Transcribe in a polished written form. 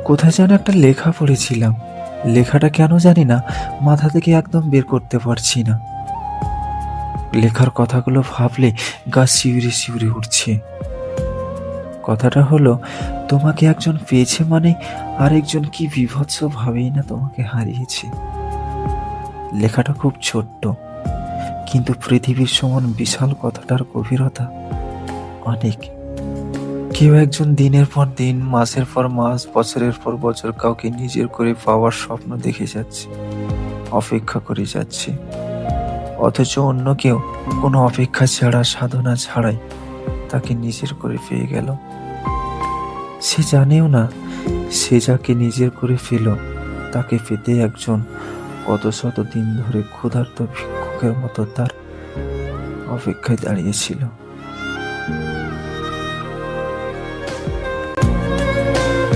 কোথায় যেন একটা লেখা পড়েছিলাম। লেখাটা কেন জানি না মাথা থেকে একদম বের করতে পারছি না। লেখার কথাগুলো ভাবলে গা শিউরে শিউরে উঠছে। কথাটা হলো, তোমাকে একজন পেয়েছে মানে আরেকজন কি বীভৎসভাবেই না তোমাকে হারিয়েছে। লেখাটা খুব ছোট্ট, কিন্তু পৃথিবীর সমান বিশাল কথাটার গভীরতা অনেক। কেউ একজন দিনের পর দিন, মাসের পর মাস, বছরের পর বছর কাউকে নিজের করে পাওয়ার স্বপ্ন দেখে যাচ্ছে, অপেক্ষা করে যাচ্ছে। অথচ অন্য কেউ কোনো অপেক্ষা ছাড়া, সাধনা ছাড়াই তাকে নিজের করে পেয়ে গেল। সে জানেও না সে যাকে নিজের করে পেল তাকে পেতে একজন কত শত দিন ধরে ক্ষুধার্ত ভিক্ষুকের মতো তার অপেক্ষায় দাঁড়িয়েছিল।